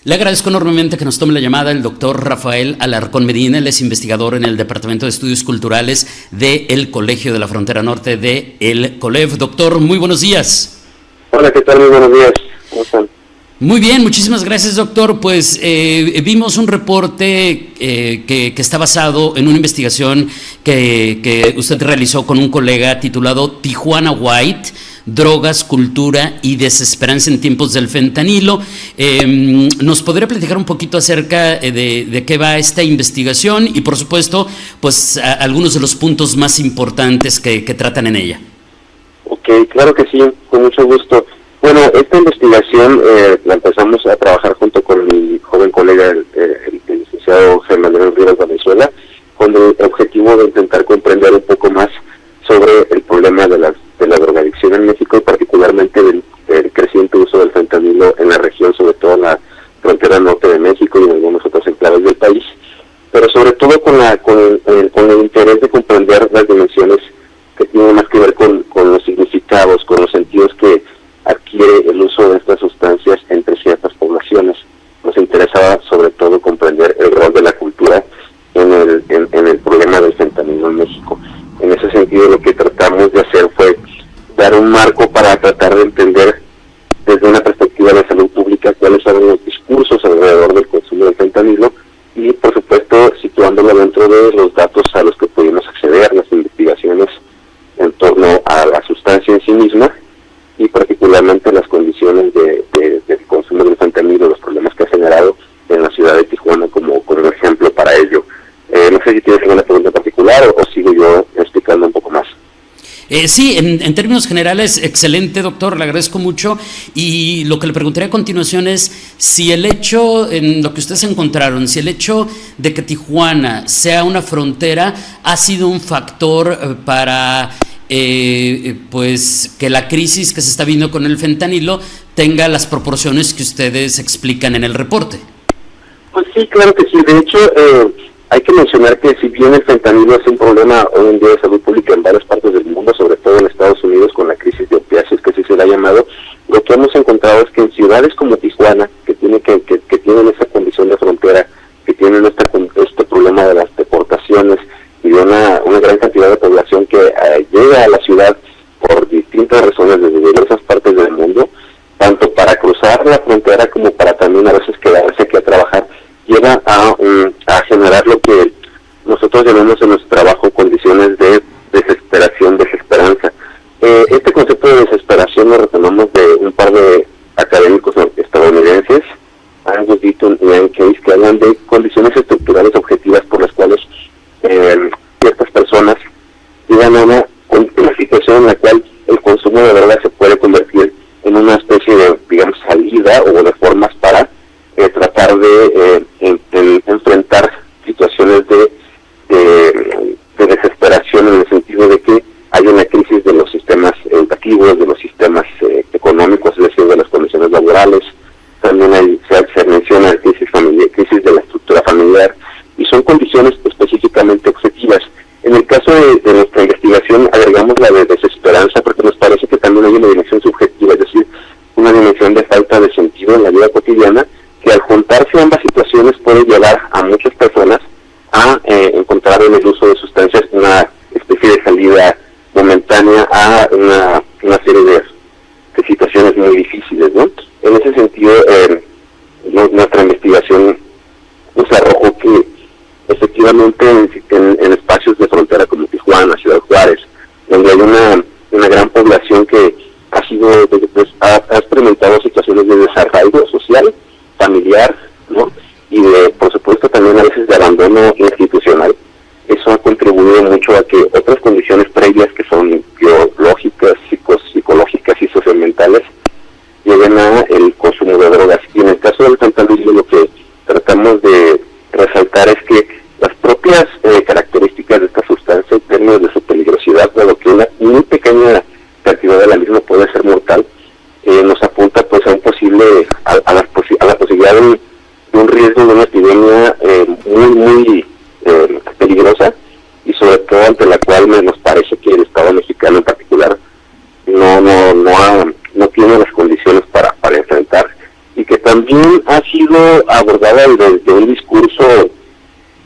Le agradezco enormemente que nos tome la llamada el doctor Rafael Alarcón Medina. Él es investigador en el Departamento de Estudios Culturales del Colegio de la Frontera Norte de el COLEF. Doctor, muy buenos días. Hola, ¿qué tal? Muy buenos días. ¿Cómo están? Muy bien, muchísimas gracias, doctor. Pues vimos un reporte que está basado en una investigación que usted realizó con un colega titulado Tijuana White: drogas, cultura y desesperanza en tiempos del fentanilo. ¿Nos podría platicar un poquito acerca de qué va esta investigación y, por supuesto, pues algunos de los puntos más importantes que tratan en ella? Ok, claro que sí, con mucho gusto. Bueno, esta investigación la empezamos a trabajar junto con mi joven colega, el licenciado Germán Rivera Valenzuela, con el objetivo de intentar comprender un poco más sobre el problema de la drogadicción en México y particularmente del creciente uso del fentanilo en la región, sobre todo en la frontera norte de México y en algunos otros enclaves del país, pero sobre todo con el interés de comprender las dimensiones que tienen más que ver con los significados, con los sentidos que adquiere el uso de estas sustancias entre ciertas poblaciones. Nos interesaba sobre todo comprender el rol de la cultura en el problema del fentanilo en México. En ese sentido, lo que tratamos de hacer fue dar un marco para tratar de entender desde una perspectiva de salud pública cuáles son los discursos alrededor del consumo del fentanilo y, por supuesto, situándolo dentro de los datos a los que pudimos acceder, las investigaciones en torno a la sustancia en sí misma y particularmente las condiciones del consumo del fentanilo, los problemas que ha generado en la ciudad de Tijuana como ejemplo para ello. No sé si tienes alguna pregunta en particular o sigo yo explicando un poco más. Sí, en términos generales, excelente, doctor, le agradezco mucho. Y lo que le preguntaría a continuación es si el hecho, en lo que ustedes encontraron, si el hecho de que Tijuana sea una frontera ha sido un factor para pues que la crisis que se está viendo con el fentanilo tenga las proporciones que ustedes explican en el reporte. Pues sí, claro que sí. De hecho, hay que mencionar que si bien el fentanilo es un problema hoy en día de salud pública en varias partes del mundo, sobre todo en Estados Unidos con la crisis de opiáceos, que así se le ha llamado, lo que hemos encontrado es que en ciudades como Tijuana, que tienen esa condición de frontera, que tienen este problema de las deportaciones y de una gran cantidad de población que llega a la ciudad por distintas razones desde diversas partes del mundo, tanto para cruzar la frontera como para también a veces quedarse aquí a trabajar, lleva a generar lo que nosotros llamamos en nuestro trabajo condiciones de desesperación, desesperanza. Este concepto de desesperación lo retomamos de un par de académicos estadounidenses, Angus Deaton y Ian Case, que hablan de condiciones estructurales objetivas por las cuales ciertas personas llegan a una situación en la cual el consumo de drogas se puede convertir en una especie de, digamos, salida o de formas para tratar de enfrentar situaciones de desesperación, en el sentido de que hay una crisis de los sistemas educativos, de los sistemas económicos, es decir, de las condiciones laborales. También se menciona crisis de la estructura familiar, y son condiciones específicamente objetivas. En el caso de nuestra investigación agregamos la de desesperanza porque nos parece que también hay una dimensión subjetiva, es decir, una dimensión de falta de sentido en la vida cotidiana, que al juntarse ambas situaciones puede llevar a muchas personas a encontrar en el uso de sustancias una especie de salida momentánea a una serie de situaciones muy difíciles, ¿no? En ese sentido, nuestra investigación nos arrojó que efectivamente en espacios de frontera como Tijuana, Ciudad Juárez, donde hay una gran población que ha experimentado situaciones de desarraigo social, familiar, ¿no? Y por supuesto también a veces de abandono institucional. Eso ha contribuido mucho a que otras condiciones previas que son biológicas, psicológicas y socioambientales lleguen a el consumo de drogas. Y en el caso del fentanilo, lo que tratamos de resaltar es que las propias características de esta sustancia, en términos de su peligrosidad, dado que una muy pequeña cantidad de la misma puede ser mortal, nos apunta pues a un posible a la posibilidad de un riesgo de una epidemia muy peligrosa, y sobre todo ante la cual nos parece que el Estado mexicano en particular no tiene las condiciones para enfrentar, y que también ha sido abordada desde un discurso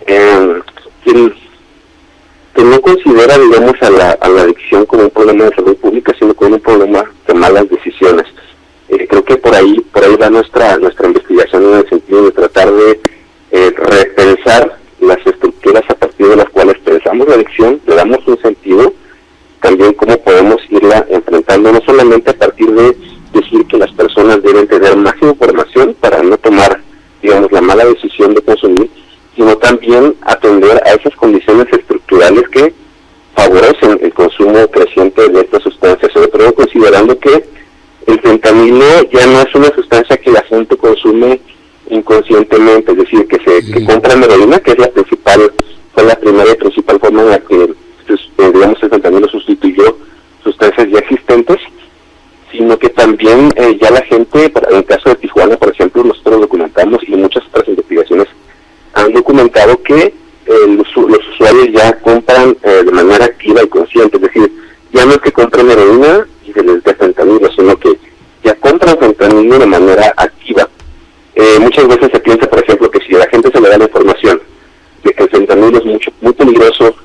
que no considera, digamos, a la adicción como un problema de salud pública, sino como un problema de malas decisiones. Creo que por ahí va nuestra investigación, en el sentido de tratar de repensar las estructuras a partir de las cuales pensamos la adicción, le damos un sentido, también cómo podemos irla enfrentando, no solamente a partir de decir que las personas deben tener más información para no tomar, digamos, la mala decisión de consumir, sino también atender a esas condiciones estructurales que favorecen el consumo creciente de estas sustancias, sobre todo considerando que el fentanilo ya no es una sustancia que la gente consume inconscientemente, es decir, que compran heroína, que es fue la primera y principal forma en la que, digamos, el fentanilo sustituyó sustancias ya existentes, sino que también ya la gente, en el caso de Tijuana, por ejemplo, nosotros documentamos, y muchas otras investigaciones han documentado que los usuarios ya compran de manera activa y consciente, es decir, ya no es que compren heroína y se les dé fentanilo, sino que ya compran fentanilo de manera activa. Muchas veces se piensa, por ejemplo, que si a la gente se le da la información de que el fentanilo es muy peligroso,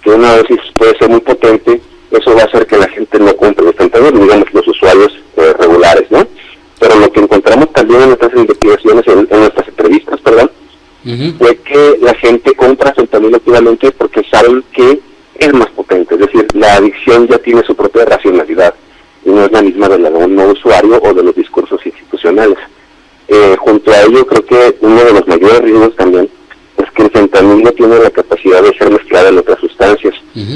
que una dosis puede ser muy potente, eso va a hacer que la gente no compre el fentanilo, digamos, los usuarios regulares, ¿no? Pero lo que encontramos también en nuestras investigaciones, en nuestras entrevistas, fue que la gente compra fentanilo activamente porque saben que es más potente, es decir, la adicción ya tiene su propia racionalidad y no es la misma de la de un no usuario o de los discursos institucionales. Junto a ello, creo que uno de los mayores riesgos también es que el fentanilo tiene la capacidad de ser mezclado en otras sustancias.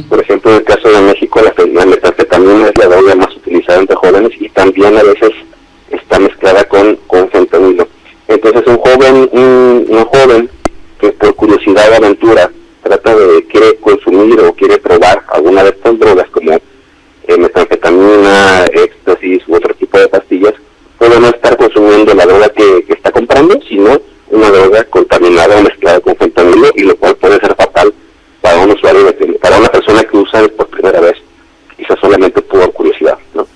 Por ejemplo, en el caso de México, la metanfetamina es la droga más utilizada entre jóvenes y también a veces está mezclada con fentanilo. Entonces un joven que por curiosidad o aventura quiere consumir o quiere probar alguna de estas drogas como metanfetamina, éxtasis u otro tipo de pastillas, puede no estar consumiendo la droga que está comprando, sino una droga contaminada o mezclada con fentanilo, y lo cual puede ser fatal para un usuario, para una persona que usa por primera vez, quizás solamente por curiosidad, ¿no?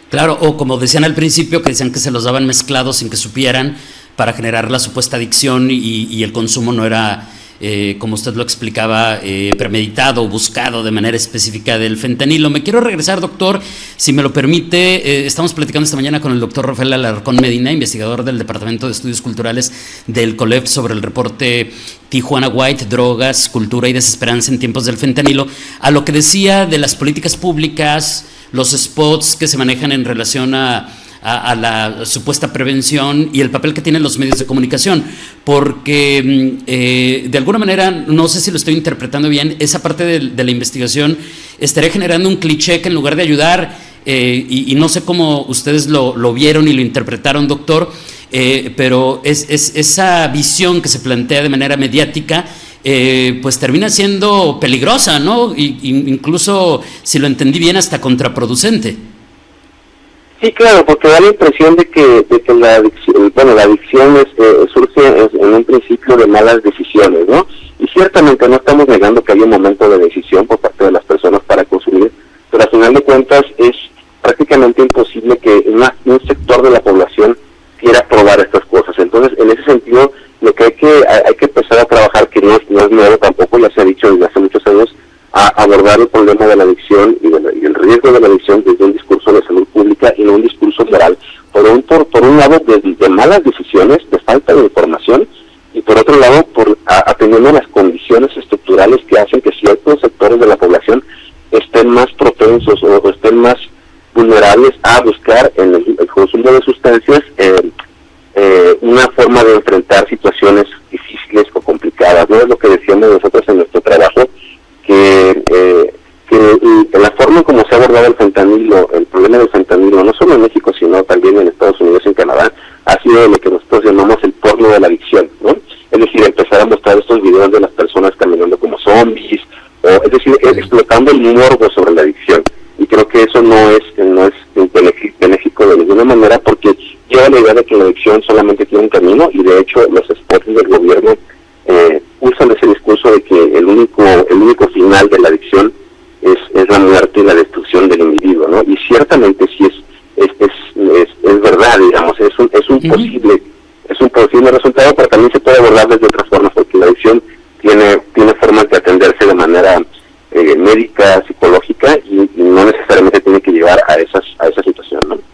Claro, o como decían al principio, que decían que se los daban mezclados sin que supieran, para generar la supuesta adicción, y el consumo no era, como usted lo explicaba, premeditado o buscado de manera específica del fentanilo. Me quiero regresar, doctor, si me lo permite. Estamos platicando esta mañana con el doctor Rafael Alarcón Medina, investigador del Departamento de Estudios Culturales del COLEF, sobre el reporte Tijuana White, drogas, cultura y desesperanza en tiempos del fentanilo, a lo que decía de las políticas públicas, los spots que se manejan en relación a la supuesta prevención y el papel que tienen los medios de comunicación, porque de alguna manera, no sé si lo estoy interpretando bien, esa parte de la investigación estaría generando un cliché que en lugar de ayudar, y no sé cómo ustedes lo vieron y lo interpretaron, doctor, pero es esa visión que se plantea de manera mediática, pues termina siendo peligrosa, ¿no? Incluso, si lo entendí bien, hasta contraproducente. Sí, claro, porque da la impresión de que la adicción surge en un principio de malas decisiones, ¿no? Y ciertamente no estamos negando que hay un momento de decisión por parte de las personas para consumir, pero al final de cuentas es prácticamente imposible que un sector de la población quiera probar estas cosas. Entonces, en ese sentido, lo que hay que empezar a trabajar, que no es nuevo tampoco, ya se ha dicho desde hace muchos años, a abordar el problema de la adicción y el riesgo de la adicción desde un discurso de salud pública y no un discurso moral. Por un lado, de malas decisiones, de falta de información, y por otro lado, atendiendo a las condiciones estructurales que hacen que ciertos sectores de la población estén más propensos o estén más vulnerables a buscar en el consumo de sustancias una forma de enfrentar situaciones difíciles o complicadas. No es lo que decíamos nosotros en nuestro trabajo, que la forma en cómo se ha abordado el fentanilo, el problema del fentanilo, no solo en México, sino también en Estados Unidos y en Canadá, ha sido lo que nosotros llamamos el porno de la adicción, ¿no? Es decir, empezar a mostrar estos videos de las personas caminando como zombies, es decir, explotando el morbo sobre la adicción. Y creo que eso no es benéfico de ninguna manera, porque lleva la idea de que la adicción solamente tiene un camino, y de hecho los spots del gobierno usan ese discurso de que el único final de la adicción es la muerte y la destrucción del individuo, ¿no? Y ciertamente sí es verdad, digamos, es un posible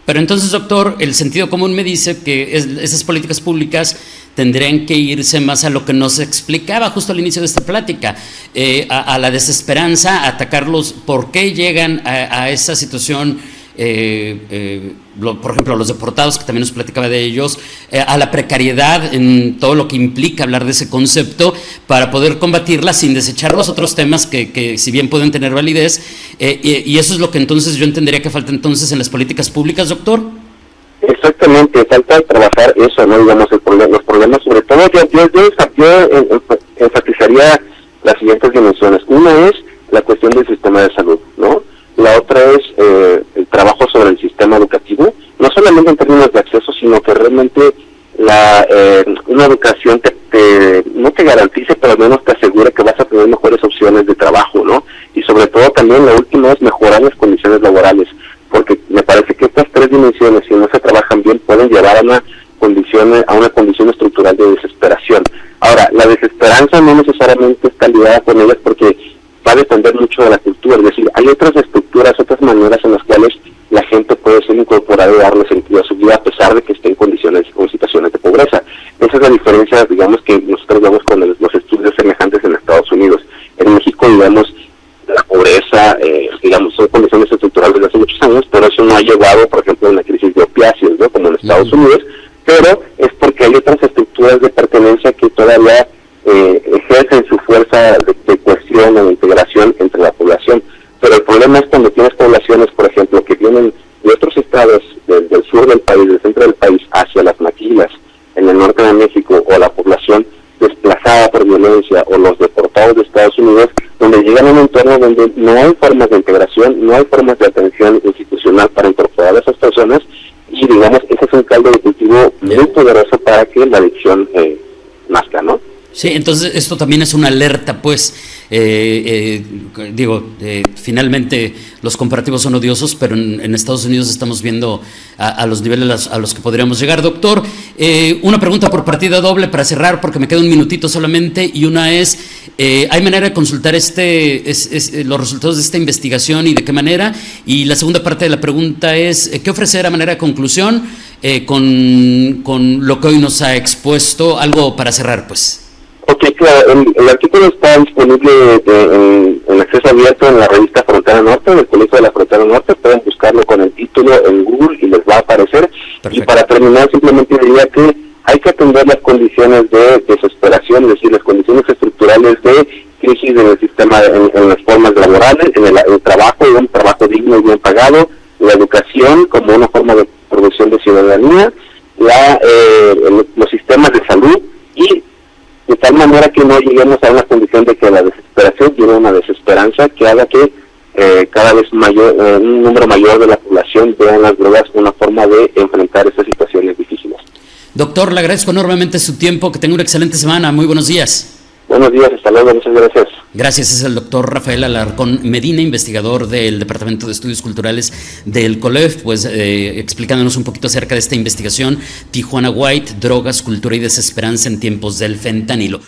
Pero entonces, doctor, el sentido común me dice que esas políticas públicas tendrían que irse más a lo que nos explicaba justo al inicio de esta plática, a la desesperanza, a atacarlos, por qué llegan a esa situación, por ejemplo, los deportados, que también nos platicaba de ellos, a la precariedad en todo lo que implica hablar de ese concepto, para poder combatirla sin desechar los otros temas que si bien pueden tener validez, y eso es lo que entonces yo entendería que falta entonces en las políticas públicas, doctor. Exactamente, falta trabajar eso, ¿no? Digamos, los problemas, sobre todo, yo enfatizaría las siguientes dimensiones. Una es la cuestión del sistema de salud, ¿no? La otra es el trabajo sobre el sistema educativo, no solamente en términos de acceso, sino que realmente una educación no te garantice, pero al menos te asegure que vas a tener mejores opciones de trabajo, ¿no? Y sobre todo también la última es mejorar las condiciones laborales, porque me parece que estas tres dimensiones, si no se trabajan bien, pueden llevar a una condición estructural de desesperación. Ahora, la desesperanza no necesariamente está ligada con ellas, porque va a depender mucho de la cultura, es decir, hay otras estructuras, otras maneras en las cuales la gente puede ser incorporada y darle sentido a su vida a pesar de que esté en condiciones o situaciones de pobreza. Esa es la diferencia, digamos, que nosotros vemos con los estudios semejantes en Estados Unidos. En México, digamos, la pobreza, digamos, son condiciones estructurales desde hace muchos años, pero eso no ha llevado, por ejemplo, a una crisis de opiáceos, ¿no? Como en Estados Unidos, pero es porque hay otras estructuras de pertenencia que todavía ejercen su fuerza de cohesión o de integración entre la población. Pero el problema es cuando tienes poblaciones, por ejemplo, que vienen de otros estados del sur del país, del centro del país, hacia las maquilas en el norte de México, o la población desplazada por violencia, o los deportados de Estados Unidos, donde llegan a un entorno donde no hay formas de integración, no hay formas de atención institucional para incorporar a esas personas, y digamos, ese es un caldo de cultivo muy poderoso para que la adicción nazca, ¿no? Sí, entonces esto también es una alerta, pues, finalmente los comparativos son odiosos, pero en Estados Unidos estamos viendo a los niveles a los que podríamos llegar. Doctor, una pregunta por partida doble para cerrar, porque me queda un minutito solamente, y una es, ¿hay manera de consultar los resultados de esta investigación y de qué manera? Y la segunda parte de la pregunta es, ¿qué ofrecer a manera de conclusión con lo que hoy nos ha expuesto? Algo para cerrar, pues. Ok, claro, el artículo está disponible en acceso abierto en la revista Frontera Norte, del Colegio de la Frontera Norte. Pueden buscarlo con el título en Google y les va a aparecer. Perfecto. Y para terminar, simplemente diría que hay que atender las condiciones de desesperación, es decir, las condiciones estructurales de crisis en el sistema, en las formas laborales, en el trabajo, un trabajo digno y bien pagado, la educación como una forma de producción de ciudadanía, los sistemas de salud, y de tal manera que no lleguemos a una condición de que la desesperación lleve a una desesperanza que haga que cada vez un número mayor de la población vea en las drogas una forma de enfrentar esas situaciones difíciles. Doctor, le agradezco enormemente su tiempo, que tenga una excelente semana, muy buenos días. Buenos días, hasta luego, muchas gracias. Gracias, es el doctor Rafael Alarcón Medina, investigador del Departamento de Estudios Culturales del COLEF, pues explicándonos un poquito acerca de esta investigación, Tijuana White, drogas, cultura y desesperanza en tiempos del fentanilo.